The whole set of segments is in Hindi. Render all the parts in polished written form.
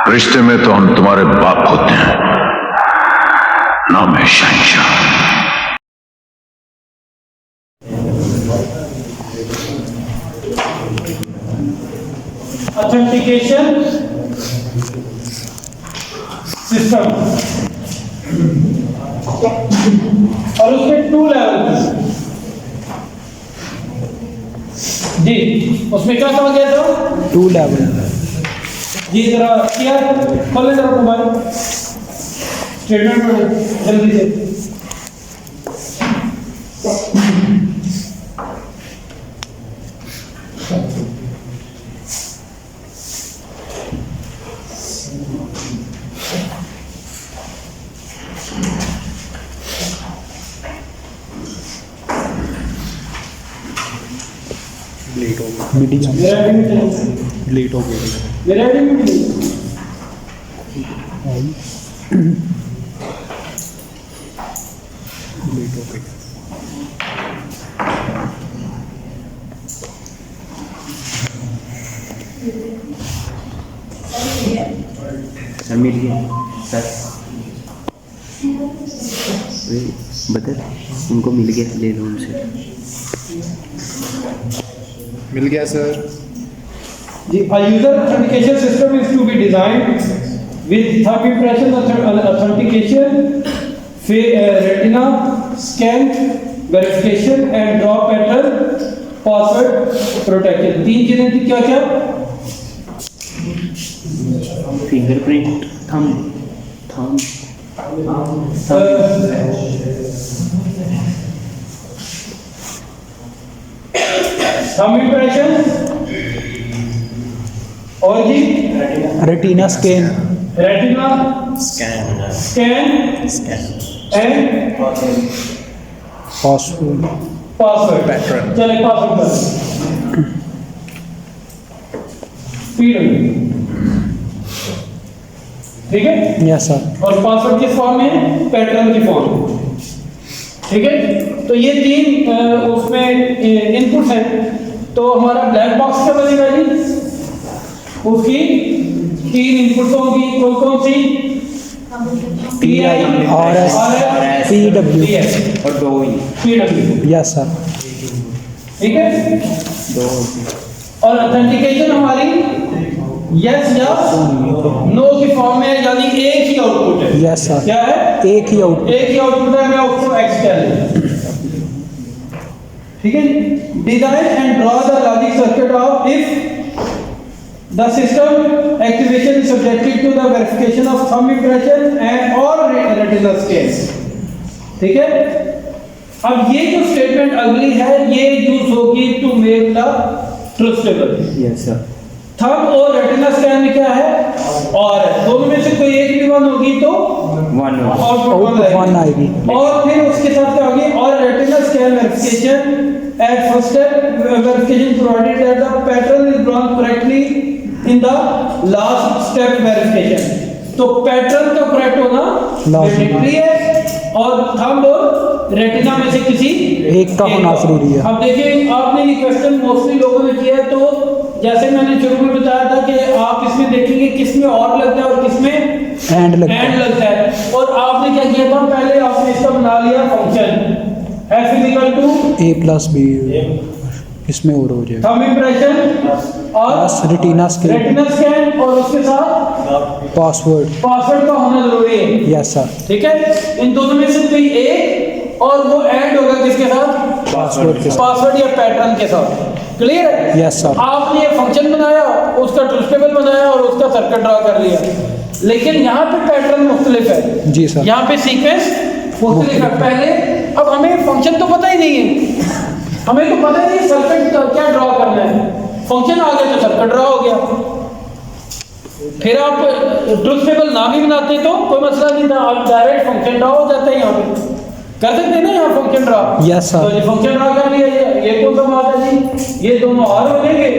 रिश्ते में तो हम तुम्हारे बाप होते हैं, नाम है शहंशाह। ऑथेंटिकेशन सिस्टम और उसमें 2 लेवल जी, उसमें क्या कहा गया था? 2 लेवल। जी जरा किया खोले जरा मोबाइल स्टेटमेंट में जल्दी से। लेट हो गया, मीटिंग मेरा आईडी में चलो, लेट हो गया। मेरा आईडी में चलो। लेट हो गया। सर मिल गया सर। बदल उनको मिल गया, ले लो उनसे। मिल गया sir. The user authentication system is to be designed with thumb impression authentication, retina scan verification and draw pattern password protection। 3 चीजें थी, क्या क्या? फिंगरप्रिंट, थंब थंब impression और जी retina scan, retina scan and password password pattern. चलिए पासवर्ड कर स्पीड, ठीक है। Yes sir. और पासवर्ड किस फॉर्म में है? पैटर्न की फॉर्म, ठीक है। तो ये 3 उसमें इनपुट्स हैं। तो हमारा ब्लैक बॉक्स क्या बनेगा जी? उसकी 3 इनपुट्स होंगी, कौन कौन सी? PI, RS, PW और 2 ही। PW, yes sir. ठीक है। 2 और ऑथेंटिकेशन हमारी यस या नो की फॉर्म में है, यानी एक ही आउटपुट है। Yes sir. क्या है? एक ही आउटपुट। एक ही आउटपुट है, मैं उसको एक्स कह लूं, ठीक है। Design and draw the logic circuit of if the system activation is subjected to the verification of thumb impression and और रेटिना स्कैन, ठीक है। अब ये जो स्टेटमेंट अगली है, ये यूज होगी to make the truth table. Yes sir. Thumb और रेटिना स्कैन में क्या है? और दोनों में से कोई एक भी 1 होगी तो 1 आउटपुट 1 आएगी। और फिर उसके साथ क्या होगी? और retina scan verification at first step verification provided that the pattern is drawn correctly in the last step verification. तो पैटर्न का करेक्ट होना मैंडेटरी है और थंब और रेटिना में से किसी एक का होना जरूरी है। अब देखिए, आपने ये क्वेश्चन मोस्टली लोगों ने किया है, तो जैसे मैंने शुरू में बताया था कि आप इसमें देखेंगे किसमें और लगता है और किसमें एंड लगता है। और आपने क्या किया था? पहले आपने इसका बना लिया फंक्शन f = A + B, इसमें और हो जाएगा। थंब इंप्रेशन और बस रेटिना स्कैन और उसके साथ पासवर्ड। पासवर्ड का होना जरूरी है। Yes sir. ठीक है, इन दोनों में से कोई एक, और वो ऐड होगा किसके साथ? पासवर्ड के साथ। पासवर्ड या पैटर्न के साथ। क्लियर है? Yes sir. आपने ये फंक्शन बनाया, उसका ट्रुथ टेबल बनाया और उसका सर्किट ड्रा कर लिया, लेकिन यहाँ पे पैटर्न मुख्तलिफ है। जी सर। यहाँ पे सीक्वेंस मुख्तलिफ है। पहले अब हमें फंक्शन तो पता ही नहीं है, हमें तो पता ही नहीं सर्किट क्या ड्रा करना है। फंक्शन आ गया तो सर्किट ड्रा हो गया। फिर आप ट्रुथ टेबल ना भी बनाते तो कोई मसला नहीं था, आप डायरेक्ट फंक्शन ड्रा हो जाता है। यहाँ पे कर सकते हैं ना, यहाँ फंक्शन ड्रा। Yes sir. तो ये फंक्शन ड्रा कर लिया, ये कौन सा बात है जी? ये दोनों और हो जाएंगे,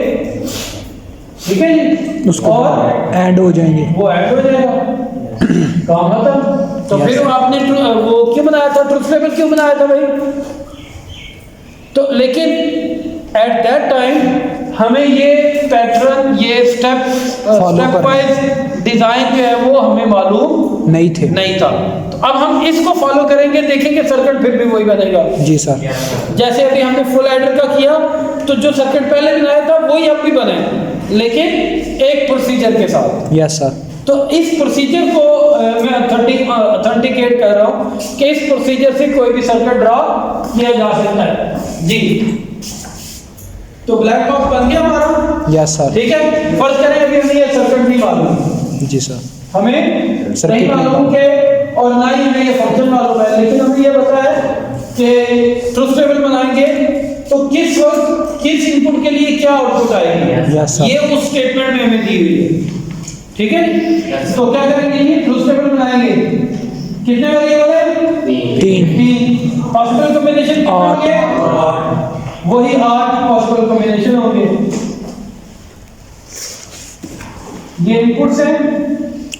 ठीक है जी। उसको और ऐड हो जाएंगे, वो ऐड हो जाएगा, काम खत्म। तो फिर आपने वो क्यों बनाया था? ट्रुथ टेबल क्यों बनाया था भाई? तो लेकिन एट दैट टाइम हमें ये पैटर्न, ये स्टेप वाइज डिजाइन जो है वो हमें मालूम नहीं थे। नहीं था। तो अब हम इसको फॉलो करेंगे, देखेंगे सर्किट फिर भी वही बनेगा। जी सर। जैसे अभी हमने फुल एडर का किया तो जो सर्किट पहले बनाया था वही अब भी बने, लेकिन एक प्रोसीजर के साथ। Yes sir. तो इस प्रोसीजर को मैं ऑथेंटिकेट कर रहा हूँ कि इस प्रोसीजर से कोई भी सर्किट ड्रा किया जा सकता है जी। तो ब्लैक बॉक्स बन गया हमारा। Yes sir. ठीक है, फर्ज करें अभी हमें ये सर्किट नहीं मालूम, जी सर। हमें नहीं मालूम के और ना ही हमें ये फंक्शन मालूम है, लेकिन हमें ये पता है कि ट्रुथ टेबल बनाएंगे तो किस वक्त किस इनपुट के लिए क्या आउटपुट आएगी, Yes, sir. ये उस स्टेटमेंट में हमें दी हुई है। ठीक है, तो क्या करेंगे, ये ट्रुथ टेबल बनाएंगे। कितने वेरिएबल है? 3 पॉसिबल कॉम्बिनेशन कितने होंगे? वही 8 पॉसिबल कॉम्बिनेशन होंगे। ये इनपुट्स हैं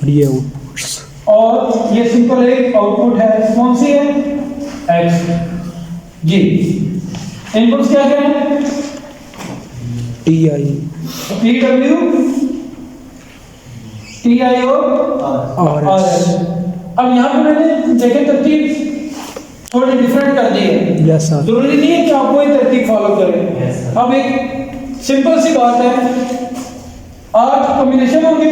और ये आउटपुट्स, और ये सिंपल एक आउटपुट है। कौन सी है? एक्स जी। इनपुट्स क्या क्या है? TI PW TI और RS। अब यहाँ पे मैंने जगह तरतीब थोड़ी डिफरेंट कर दी है। Yes sir. जरूरी नहीं है कि आप वही तरतीब फॉलो करें। अब एक सिंपल सी बात है, 8 कॉम्बिनेशन होंगे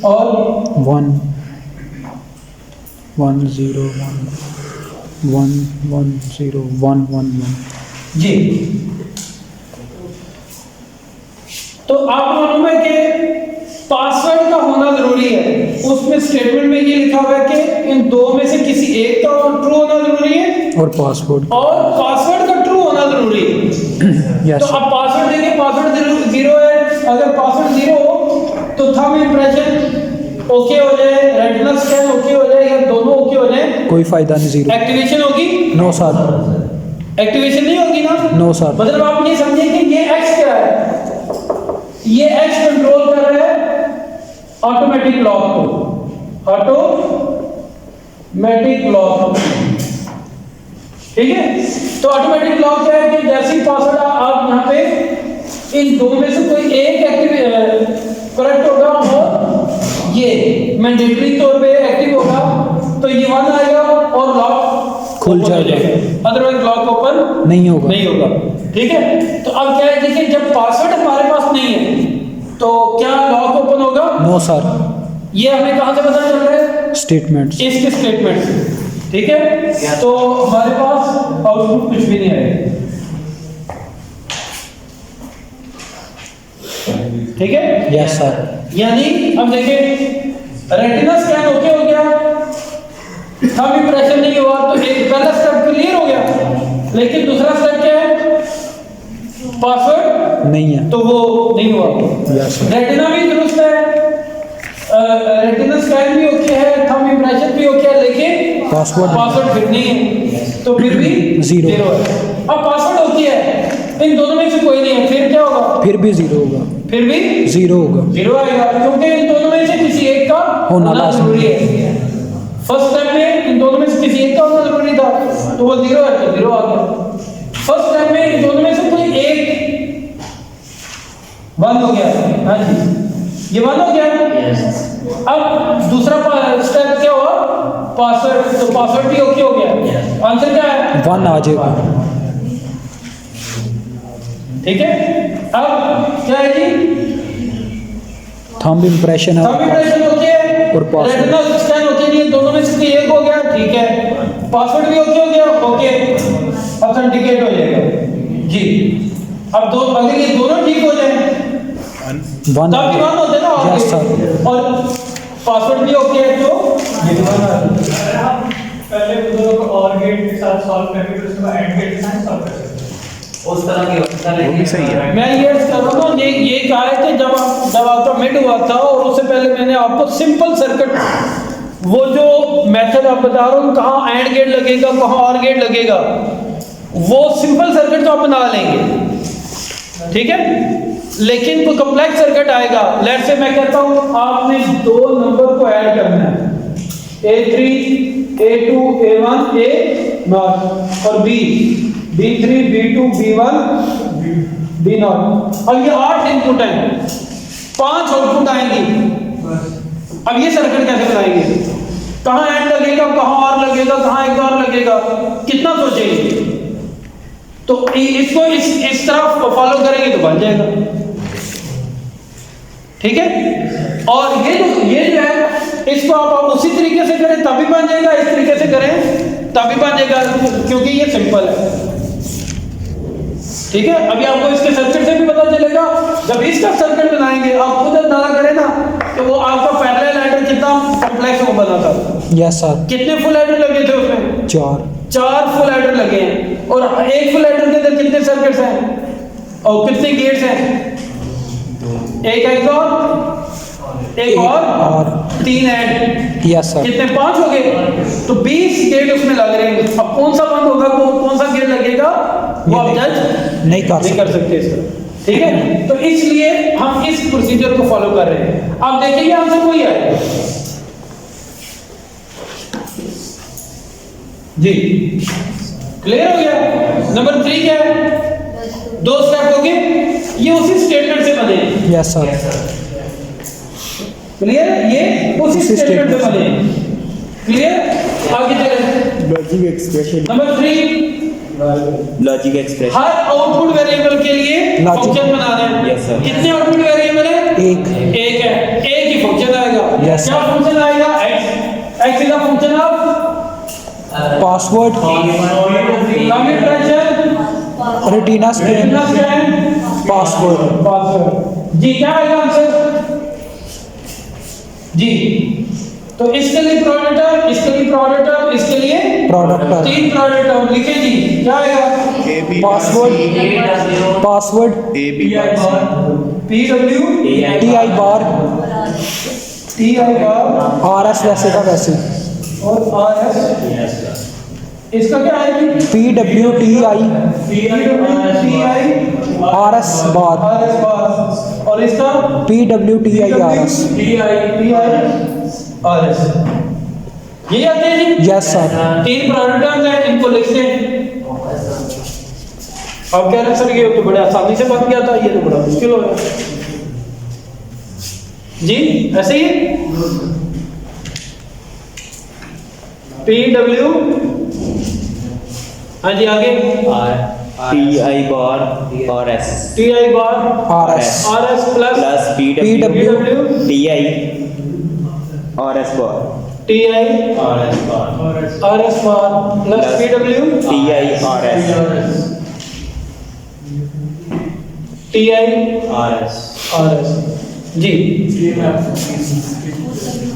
और 1 1 0 1 1 0 1 1 1 जी। तो आपको मालूम है कि पासवर्ड का होना जरूरी है। उसमें स्टेटमेंट में ये लिखा हुआ है कि इन दो में से किसी एक का ट्रू होना जरूरी है और पासवर्ड और पासवर्ड का ट्रू होना जरूरी है। यस तो अब पासवर्ड देंगे, पासवर्ड 0 है। अगर पासवर्ड 0 हो तो थंब इंप्रेशन ओके हो जाए, रेटिना स्कैन ओके हो जाए, या दोनों ओके हो जाए, कोई फायदा नहीं। 0 एक्टिवेशन होगी? No sir. एक्टिवेशन नहीं होगी ना? No sir. मतलब आप ये समझिए कि ये एक्स क्या है, ये एक्स कंट्रोल कर रहा है ऑटोमेटिक लॉक को, ऑटोमेटिक लॉक। ठीक है, तो ऑटोमेटिक लॉक क्या है कि जैसे ही पासवर्ड आप यहाँ पे इन दो में से कोई एक एक्टिव करेक्ट होगा और ये मैंडेटरी तौर पे एक्टिव होगा तो ये 1 आएगा और लॉक खुल जाएगा, अदरवाइज लॉक ओपन नहीं होगा। नहीं होगा। ठीक है, तो अब क्या है, देखिए जब पासवर्ड हमारे पास नहीं है तो क्या लॉक ओपन होगा? No sir. ये हमें कहां से पता चल रहा है? स्टेटमेंट्स, इसके स्टेटमेंट से। ठीक है, तो हमारे पास आउटपुट कुछ भी नहीं आएगा। ठीक है, यस सर। यानी अब देखिए रेटिना स्कैन ओके हो गया, थंब इंप्रेशन नहीं हुआ, तो एक पहला स्टेप क्लियर हो गया, लेकिन दूसरा स्टेप क्या है? पासवर्ड नहीं है तो वो नहीं हुआ। Yes sir. रेटिना भी दुरुस्त है, रेटिना स्कैन भी ओके है, थंब इंप्रेशन भी ओके है, लेकिन पासवर्ड फिर नहीं है, तो फिर भी 0 है। अब पासवर्ड ओके है, इन दोनों में से कोई नहीं है, फिर क्या होगा? फिर भी 0 होगा। फिर भी 0 होगा। 0 आएगा, क्योंकि इन दोनों में से किसी एक का होना जरूरी है। फर्स्ट स्टेप में इन दोनों में से किसी एक का होना जरूरी था, तो वो 0 है, तो 0 आ गया। फर्स्ट स्टेप में इन दोनों में से कोई एक 1 हो गया। हाँ जी, ये 1 हो गया। अब दूसरा स्टेप क्या हुआ? पासवर्ड, तो पासवर्ड भी ओके हो गया। आंसर क्या है? 1 आ जाएगा। ठीक है, अब क्या है जी? थंब इंप्रेशन है थंब इंप्रेशन ओके है और पासवर्ड। रेटिना स्कैन ओके नहीं है, दोनों में से कोई एक हो गया। ठीक है, पासवर्ड भी ओके हो गया, ओके, ऑथेंटिकेट हो जाएगा जी। अब दो, अगर ये दोनों ठीक हो जाए 1 तब भी 1 होते हैं ना? Yes sir. और पासवर्ड भी ओके है तो ये भी 1 आ जाएगा। पहले दोनों को और गेट के साथ सॉल्व करके फिर उसके बाद एंड गेट के साथ सॉल्व कर सकते हैं। उस तरह की वो भी सही है। मैं ये कर रहा हूँ, ये कहा है कि जब आपका मिड हुआ था और उससे पहले मैंने आपको सिंपल सर्किट, वो जो मेथड आप बता रहा हूँ कहाँ एंड गेट लगेगा, कहाँ और गेट लगेगा, वो सिंपल सर्किट तो आप बना लेंगे। ठीक है, लेकिन कोई कॉम्प्लेक्स सर्किट आएगा, लेट्स से मैं कहता हूँ आपने 2 नंबर को ऐड करना है, A3 A2 A1 A0 और B, B3 B2 B1 B0। अब ये 8 इनपुट हैं, 5 आउटपुट आएंगी। अब ये सर्किट कैसे बनाएंगे? कहाँ एंड लगेगा, कहाँ और लगेगा, कहाँ एक और लगेगा, कितना सोचेंगे? तो इसको इस तरफ फॉलो करेंगे तो बन जाएगा, ठीक है। और ये जो है इसको आप उसी तरीके से करें तभी बन जाएगा, इस तरीके से करें तभी बन जाएगा, क्योंकि ये सिंपल है, ठीक है। अभी आपको इसके सर्किट से भी पता चलेगा। जब इसका सर्किट बनाएंगे आप खुद अंदाजा करें ना कि वो आपका पैरेलल एडर कितना कॉम्प्लेक्स वो बना था। Yes sir. कितने फुल एडर लगे थे उसमें? 4 फुल एडर लगे हैं। और एक फुल एडर के अंदर कितने सर्किट्स हैं और कितने गेट्स हैं? एक और 3 ऐड। Yes sir. कितने? 5 हो गए। तो 20 गेट उसमें लग रहे हैं। अब कौन सा बंद होगा, कौन सा गेट लगेगा, वो आप जज नहीं कर सकते इसका, ठीक है। तो इसलिए हम इस प्रोसीजर को फॉलो कर रहे हैं। अब देखेंगे आंसर वही आएगा जी। क्लियर हो गया? नंबर 3 क्या है? 2 स्टेप हो गए, ये उसी स्टेटमेंट से बने हैं। Yes sir. क्लियर? ये उसी स्टेटमेंट से बने हैं। क्लियर? आगे चलें। Logic expression. Number 3, logic expression. हर आउटपुट वेरिएबल के लिए फंक्शन बनाना है। Yes, sir. कितने आउटपुट वेरिएबल है? एक है। एक ही फंक्शन आएगा। Yes, क्या sir. फंक्शन आएगा? x का function of password, commutation, retina scan, password. जी क्या आएगा आंसर? जी तो इसके लिए प्रोडक्ट, इसके लिए प्रोडक्ट, इसके लिए प्रोडक्ट, 3 प्रोडक्ट लिखे जी। क्या आएगा? पासवर्ड, PW TI बार, TI बार RS वैसे का वैसे, और RS। इसका क्या है? PW TI RS बार, और इसका PW TI RS। RS। ये आते हैं जी। Yes sir. 3 प्रोडक्ट्स हैं, इनको लिखते हैं। अब कह रहे सर ये तो बड़े आसानी से बन गया था, ये तो बड़ा मुश्किल हो गया जी। ऐसे ही PW, हाँ जी आगे TI बार RS TI बार RS plus PW TI RS बार TI RS बार plus PW TI RS TI RS जी।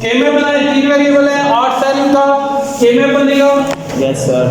के में बनाए 3 वेरिएबल है, 8 सेल का के में बनेगा। Yes sir.